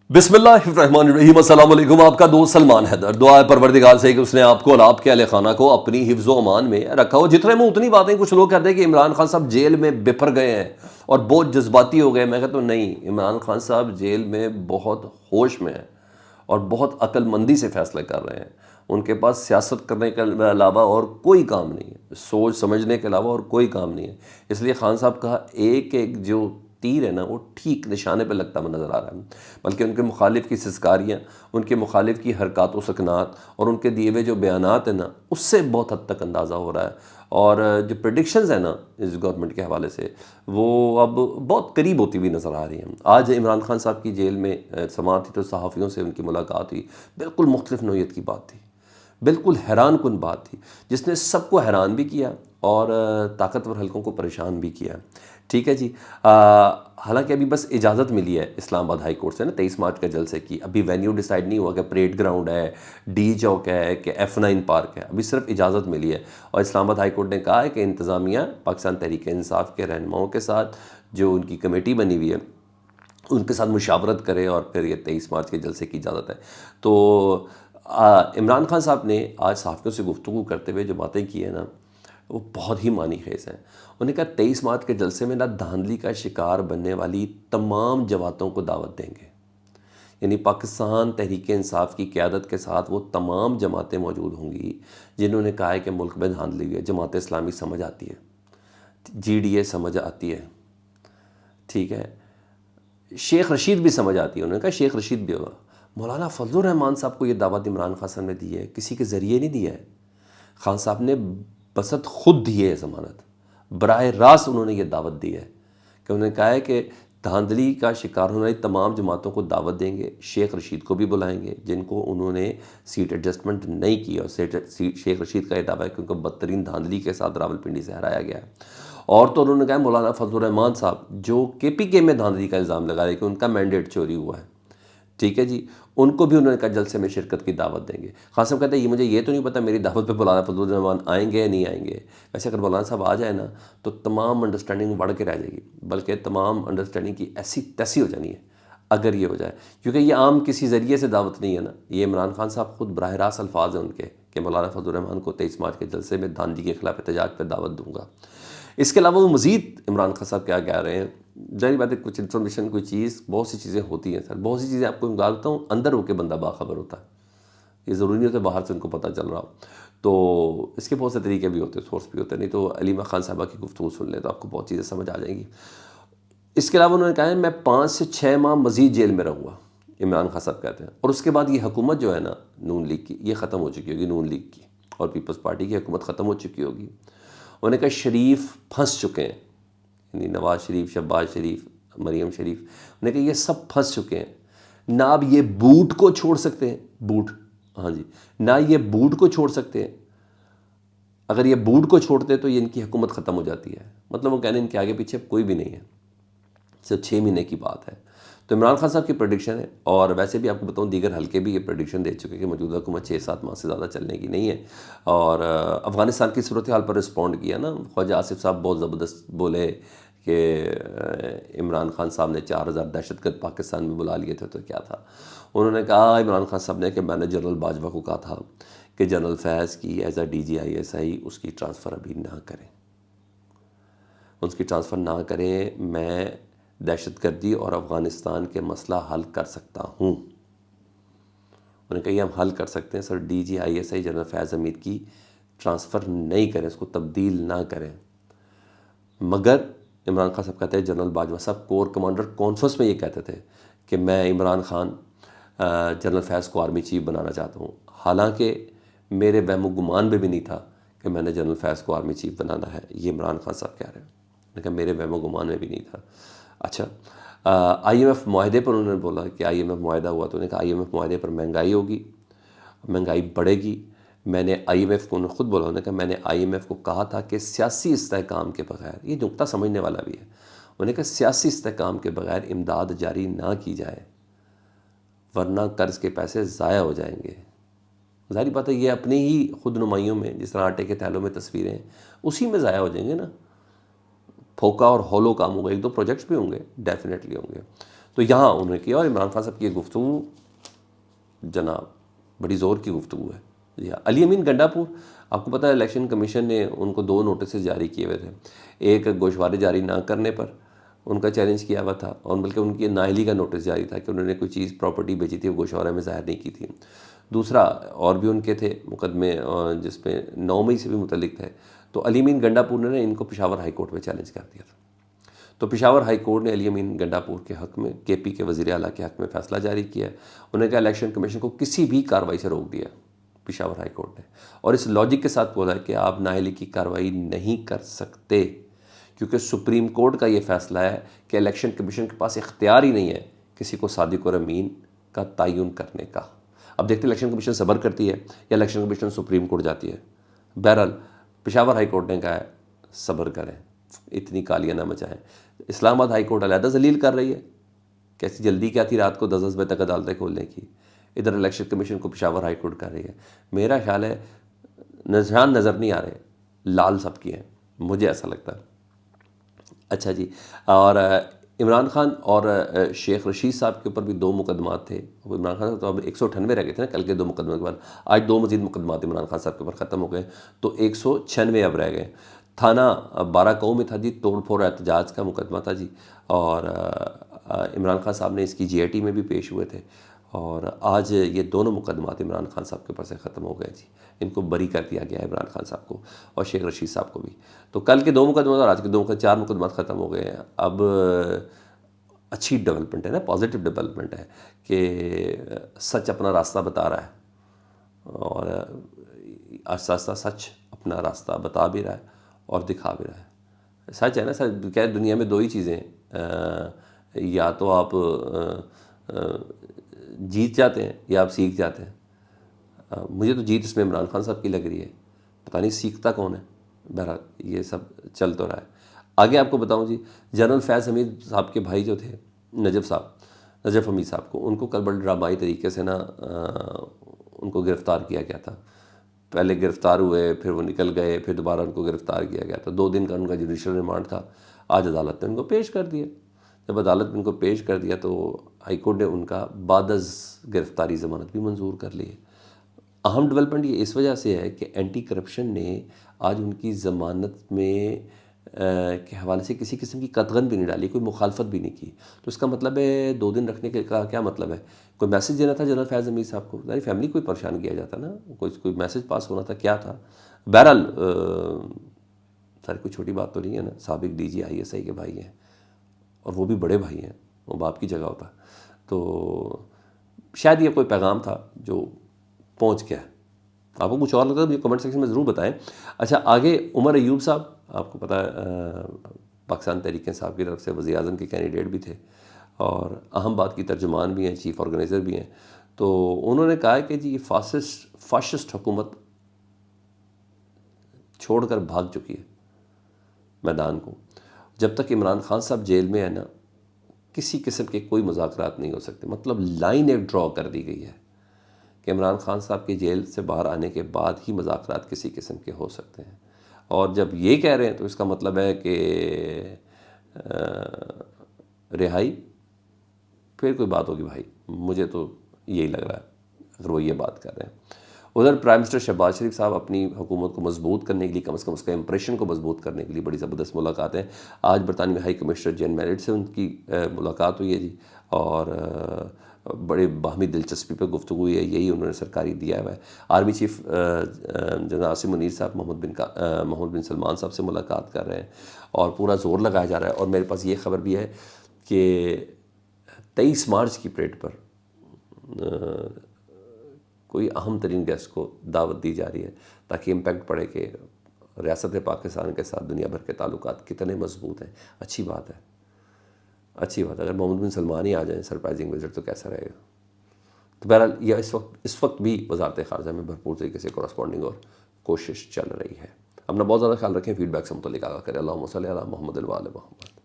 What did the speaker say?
बिस्मिल्लाहिर्रहमानिर्रहीम। अस्सलाम वालेकुम। आपका दोस्त सलमान हैदर। दुआ है परवरदिगार से कि उसने आपको और आपके अहले खाना को अपनी हिफ्ज़ व अमान में रखा हो। जितने में उतनी बातें। कुछ लोग कहते हैं कि इमरान खान साहब जेल में बिफर गए हैं और बहुत जज्बाती हो गए। मैं कहता हूँ नहीं, इमरान खान साहब जेल में बहुत होश में हैं और बहुत अक्लमंदी से फैसले कर रहे हैं। उनके पास सियासत करने के अलावा और कोई काम नहीं है, सोच समझने के अलावा और कोई काम नहीं है। इसलिए खान साहब का एक एक जो तीर है ना, वो ठीक निशाने पर लगता हुआ नज़र आ रहा है। बल्कि उनके मुखालिफ की सिस्कारियाँ, उनके मुखालिफ की हरकत व सकनात और उनके दिए हुए जो बयानात हैं ना, उससे बहुत हद तक अंदाज़ा हो रहा है। और जो प्रेडिक्शंस हैं ना इस गवर्नमेंट के हवाले से, वो अब बहुत करीब होती हुई नज़र आ रही हैं। आज इमरान खान साहब की जेल में समाअत थी तो सहाफ़ियों से उनकी मुलाकात हुई। बिल्कुल मुख्तलिफ नौइयत की बात थी, बिल्कुल हैरान कुन बात थी, जिसने सबको हैरान भी किया और ताकतवर हलकों को परेशान भी किया। ठीक है जी। हालांकि अभी बस इजाज़त मिली है इस्लामाबाद हाई कोर्ट से ना 23 मार्च के जलसे की। अभी वेन्यू डिसाइड नहीं हुआ कि परेड ग्राउंड है, डी चौक है कि F9 पार्क है। अभी सिर्फ इजाज़त मिली है और इस्लामाबाद हाई कोर्ट ने कहा है कि इंतज़ामिया पाकिस्तान तहरीक इंसाफ के रहनुमाओं के साथ जो उनकी कमेटी बनी हुई है उनके साथ मुशावरत करे और फिर ये 23 मार्च के जलसे की इजाज़त है। तो इमरान खान साहब ने आज सहाफ़ियों से गुफ्तगू करते हुए जो बातें की है ना, वो बहुत ही मानी खेज़ हैं। उन्होंने कहा 23 मार्च के जलसे में ना धांधली का शिकार बनने वाली तमाम जमातों को दावत देंगे। यानी पाकिस्तान तहरीक इंसाफ की क़यादत के साथ वो तमाम जमातें मौजूद होंगी जिन्होंने कहा है कि मुल्क में धांधली हुई है। जमात इस्लामी समझ आती है, GDA समझ आती है, ठीक है, शेख रशीद भी समझ आती है। उन्होंने कहा शेख रशीद भी होगा। मौलाना फजलुर रहमान साहब को ये दावत इमरान खान साहब ने दी है, किसी के ज़रिए नहीं दिया है। खान साहब ने बसत खुद दी है ज़मानत, बराह रास्त उन्होंने ये दावत दी है कि उन्होंने कहा है कि धांधली का शिकार होने वाली तमाम जमातों को दावत देंगे। शेख रशीद को भी बुलाएंगे जिनको उन्होंने सीट एडजस्टमेंट नहीं की और शेख रशीद का ये दावा है कि उनको बदतरीन धांधली के साथ रावलपिंडी से हराया गया है। और तो उन्होंने कहा मौलाना फजलुर रहमान साहब जो KPK में धांधली का इल्ज़ाम लगा रहे कि उनका मैंडेट चोरी हुआ है, ठीक है जी, उनको भी उन्होंने कहा जलसे में शिरकत की दावत देंगे। खान साहब कहते हैं मुझे ये तो नहीं पता मेरी दावत पे मौलाना फजलुर रहमान आएंगे या नहीं आएंगे। वैसे अगर मौलाना साहब आ जाए ना तो तमाम अंडरस्टैंडिंग बढ़ के रह जाएगी, बल्कि तमाम अंडरस्टैंडिंग की ऐसी तैसी हो जानी है अगर ये हो जाए। क्योंकि ये आम किसी ज़रिए से दावत नहीं है ना, ये इमरान खान साहब खुद बराह रास्त अल्फाज हैं उनके कि मौलाना फजलुर रहमान को 23 मार्च के जलसे में धांधली के खिलाफ एहतजाज पर दावत दूँगा। इसके अलावा वो मज़ीद इमरान खान साहब क्या कह रहे हैं, जाहिर बात है कुछ इन्फॉर्मेशन कोई चीज़, बहुत सी चीज़ें होती हैं सर, बहुत सी चीज़ें आपको बताता हूँ अंदर होकर बंदा बाखबर होता है, ये ज़रूरी नहीं होता बाहर से उनको पता चल रहा हो। तो इसके बहुत से तरीके भी होते हैं, सोर्स भी होते हैं। नहीं तो अलीमा खान साहबा की गुफ्तगू सुन ले तो आपको बहुत चीज़ें समझ आ जाएंगी। इसके अलावा उन्होंने कहा है मैं 5 से 6 माह मज़ीद जेल में रहूँगा, इमरान खान साहब कहते हैं। और उसके बाद ये हुकूमत जो है ना नून लीग की, ये ख़त्म हो चुकी होगी, नून लीग की और पीपल्स पार्टी की हुकूमत ख़त्म हो चुकी होगी। उन्होंने कहा शरीफ फंस चुके हैं, यानी नवाज़ शरीफ, शहबाज शरीफ, मरीम शरीफ, उन्होंने कहा ये सब फंस चुके हैं। ना अब ये बूट को छोड़ सकते हैं, बूट, हाँ जी, ना ये बूट को छोड़ सकते हैं। अगर ये बूट को छोड़ते तो ये इनकी हुकूमत ख़त्म हो जाती है। मतलब वो कहने इनके आगे पीछे कोई भी नहीं है, सिर्फ 6 महीने की बात है। तो इमरान खान साहब की प्रेडिक्शन है। और वैसे भी आपको बताऊं दीगर हल्के भी ये प्रेडिक्शन दे चुके हैं कि मौजूदा हुकूमत 6-7 माह से ज़्यादा चलने की नहीं है। और अफ़गानिस्तान की सूरत हाल पर रिस्पॉन्ड किया ना, ख्वाजा आसिफ साहब बहुत ज़बरदस्त बोले कि इमरान खान साहब ने 4000 दहशतगर्द पाकिस्तान में बुला लिए थे। तो क्या था, उन्होंने कहा इमरान खान साहब ने कि मैंने जनरल बाजवा को कहा था कि जनरल फैज़ की एज DG ISI उसकी ट्रांसफ़र अभी ना करें, उसकी ट्रांसफ़र ना करें, मैं दहशतगर्दी और अफ़गानिस्तान के मसला हल कर सकता हूँ। उन्होंने कहा हम हल कर सकते हैं सर, DG ISI जनरल फैज़ हमीद की ट्रांसफ़र नहीं करें, उसको तब्दील ना करें। मगर इमरान खान साहब कहते हैं जनरल बाजवा साहब कोर कमांडर कॉन्फ्रेंस में ये कहते थे कि मैं इमरान खान जनरल फैज़ को आर्मी चीफ बनाना चाहता हूँ। हालांकि मेरे वहम गुमान में भी नहीं था कि मैंने जनरल फैज़ को आर्मी चीफ बनाना है, ये इमरान खान साहब कह रहे हैं। उन्होंने कहा मेरे वहम गुमान में भी नहीं था। अच्छा, IMF मुआहदे पर उन्होंने बोला कि IMF मुआहदा हुआ, तो उन्होंने कहा IMF मुआहदे पर महंगाई होगी, महंगाई बढ़ेगी। मैंने IMF को, उन्होंने ख़ुद बोला, उन्होंने कहा मैंने IMF को कहा था कि सियासी इस्तेहकाम के बगैर, ये नुक्ता समझने वाला भी है, उन्होंने कहा सियासी इस्तेहकाम के बगैर इमदाद जारी ना की जाए वरना कर्ज़ के पैसे ज़ाया हो जाएंगे। ज़ाहिर बात है ये अपने ही खुद नुमाइयों में, जिस तरह आटे के थैलों में तस्वीरें हैं, उसी में ज़ाया हो जाएंगे ना। फोका और हॉलो काम होगा, 1-2 प्रोजेक्ट्स भी होंगे, डेफिनेटली होंगे। تو یہاں انہوں نے کیا، اور عمران خان صاحب کی یہ گفتگو جناب بڑی زور کی گفتگو ہے. جی ہاں. علی امین گنڈا پور، آپ کو پتہ ہے الیکشن کمیشن نے ان کو 2 نوٹسز جاری کیے ہوئے تھے. ایک گوشوارے جاری نہ کرنے پر ان کا چیلنج کیا ہوا تھا، اور بلکہ ان کی نااہلی کا نوٹس جاری تھا کہ انہوں نے کوئی چیز پراپرٹی بیچی تھی وہ گوشوارے میں ظاہر نہیں کی تھی. دوسرا اور بھی ان کے تھے مقدمے جس میں 9 مئی سے بھی متعلق تھے. تو علی امین گنڈا پور نے ان کو پشاور ہائی کورٹ میں چیلنج کر دیا تھا. تو پشاور ہائی کورٹ نے علی امین گنڈا پور کے حق میں، کے پی کے وزیر اعلیٰ کے حق میں فیصلہ جاری کیا ہے. انہوں نے کہا الیکشن کمیشن کو کسی بھی کارروائی سے روک دیا پشاور ہائی کورٹ نے، اور اس لاجک کے ساتھ بولا ہے کہ آپ نااہلی کی کارروائی نہیں کر سکتے، کیونکہ سپریم کورٹ کا یہ فیصلہ ہے کہ الیکشن کمیشن کے پاس اختیار ہی نہیں ہے کسی کو صادق اور امین کا تعین کرنے کا. اب دیکھتے ہیں الیکشن کمیشن صبر کرتی ہے یا الیکشن کمیشن سپریم کورٹ جاتی ہے. بہرحال پشاور ہائی کورٹ نے کہا ہے صبر کریں، اتنی کالیاں نہ مچائیں. اسلام آباد ہائی کورٹ علیحدہ ذلیل کر رہی ہے، کیسی جلدی کیا تھی رات کو 10 بجے تک عدالتیں کھولنے کی. ادھر الیکشن کمیشن کو پشاور ہائی کورٹ کر رہی ہے. میرا خیال ہے نشان نظر نہیں آ رہے، لال سب کی ہیں، مجھے ایسا لگتا ہے. اچھا جی. اور عمران خان اور شیخ رشید صاحب کے اوپر بھی 2 مقدمات تھے. عمران خان صاحب تو اب 198 رہ گئے تھے نا کل کے 2 مقدمات کے بعد. آج 2 مزید مقدمات عمران خان صاحب کے اوپر ختم ہو گئے، تو 196 اب رہ گئے. تھانہ بارہ کاؤ میں تھا جی، توڑ پھوڑ احتجاج کا مقدمہ تھا جی، اور عمران خان صاحب نے اس کی جی آئی ٹی میں بھی پیش ہوئے تھے. اور آج یہ دونوں مقدمات عمران خان صاحب کے اوپر سے ختم ہو گئے جی. ان کو بری کر دیا گیا ہے عمران خان صاحب کو اور شیخ رشید صاحب کو بھی. تو کل کے 2 مقدمات اور آج کے 2 4 مقدمات ختم ہو گئے ہیں. اب اچھی ڈیولپمنٹ ہے نا، پازیٹیو ڈیولپمنٹ ہے کہ سچ اپنا راستہ بتا رہا ہے، اور آہستہ آہستہ سچ اپنا راستہ بتا بھی رہا ہے اور دکھا بھی رہا ہے. سچ ہے نا سر، کیا دنیا میں 2 ہی چیزیں ہیں، یا تو آپ جیت جاتے ہیں یا آپ سیکھ جاتے ہیں. مجھے تو جیت اس میں عمران خان صاحب کی لگ رہی ہے، پتہ نہیں سیکھتا کون ہے. بہرحال یہ سب چل تو رہا ہے. آگے آپ کو بتاؤں جی، جنرل فیض حمید صاحب کے بھائی جو تھے نجف حمید صاحب کو، ان کو کل بڑے ڈرامائی طریقے سے نا ان کو گرفتار کیا گیا تھا. پہلے گرفتار ہوئے، پھر وہ نکل گئے، پھر دوبارہ ان کو گرفتار کیا گیا تھا. 2 دن کا ان کا جوڈیشل ریمانڈ تھا. آج عدالت نے ان کو پیش کر دیا. جب عدالت نے ان کو پیش کر دیا تو ہائی کورٹ نے ان کا بعد از گرفتاری ضمانت بھی منظور کر لی ہے. اہم ڈیولپمنٹ یہ اس وجہ سے ہے کہ اینٹی کرپشن نے آج ان کی ضمانت میں کے حوالے سے کسی قسم کی قطغن بھی نہیں ڈالی، کوئی مخالفت بھی نہیں کی. تو اس کا مطلب ہے 2 دن رکھنے کا کیا مطلب ہے؟ کوئی میسج دینا تھا جنرل فیض حمید صاحب کو، ساری فیملی کو پریشان کیا جاتا نا، کوئی میسج پاس ہونا تھا، کیا تھا. بہرحال ساری کوئی چھوٹی بات تو نہیں ہے نا. سابق ڈی جی ISI کے بھائی ہیں، اور وہ بھی بڑے بھائی ہیں، وہ باپ کی جگہ ہوتا. تو شاید یہ کوئی پیغام تھا جو پہنچ گیا. آپ کو کچھ اور لگتا ہے مجھے کمنٹ سیکشن میں ضرور بتائیں. اچھا آگے عمر ایوب صاحب، آپ کو پتہ ہے پاکستان تحریک انصاف کی طرف سے وزیر اعظم کے کینڈیڈیٹ بھی تھے، اور اہم بات کی ترجمان بھی ہیں، چیف آرگنائزر بھی ہیں. تو انہوں نے کہا کہ جی یہ فاشسٹ حکومت چھوڑ کر بھاگ چکی ہے میدان کو. جب تک عمران خان صاحب جیل میں ہے نا، کسی قسم کے کوئی مذاکرات نہیں ہو سکتے. مطلب لائن ایک ڈرا کر دی گئی ہے کہ عمران خان صاحب کے جیل سے باہر آنے کے بعد ہی مذاکرات کسی قسم کے ہو سکتے ہیں. اور جب یہ کہہ رہے ہیں تو اس کا مطلب ہے کہ رہائی پھر کوئی بات ہوگی بھائی. مجھے تو یہی لگ رہا ہے اگر وہ یہ بات کر رہے ہیں. ادھر پرائم منسٹر شہباز شریف صاحب اپنی حکومت کو مضبوط کرنے کے لیے، کم از کم اس کا امپریشن کو مضبوط کرنے کے لیے بڑی زبردست ملاقاتیں. آج برطانوی ہائی کمشنر جین میرٹ سے ان کی ملاقات ہوئی ہے جی، اور بڑے باہمی دلچسپی پہ گفتگو ہوئی ہے. یہی انہوں نے سرکاری دیا ہوا ہے. Army chief general Asim Munir صاحب محمد بن سلمان صاحب سے ملاقات کر رہے ہیں، اور پورا زور لگایا جا رہا ہے. اور میرے پاس یہ خبر بھی ہے کہ 23 مارچ کی پریڈ پر کوئی اہم ترین گیسٹ کو دعوت دی جا رہی ہے، تاکہ امپیکٹ پڑے کہ ریاست پاکستان کے ساتھ دنیا بھر کے تعلقات کتنے مضبوط ہیں. اچھی بات ہے، اچھی بات ہے. اگر محمد بن سلمان ہی آ جائیں سرپرائزنگ وزٹ تو کیسا رہے گا. تو بہرحال یہ اس وقت بھی وزارت خارجہ میں بھرپور طریقے سے کورسپونڈنگ اور کوشش چل رہی ہے. اپنا بہت زیادہ خیال رکھیں. فیڈ بیک سے متعلق آگاہ کریں. اللہم صلی علی محمد و آل محمد.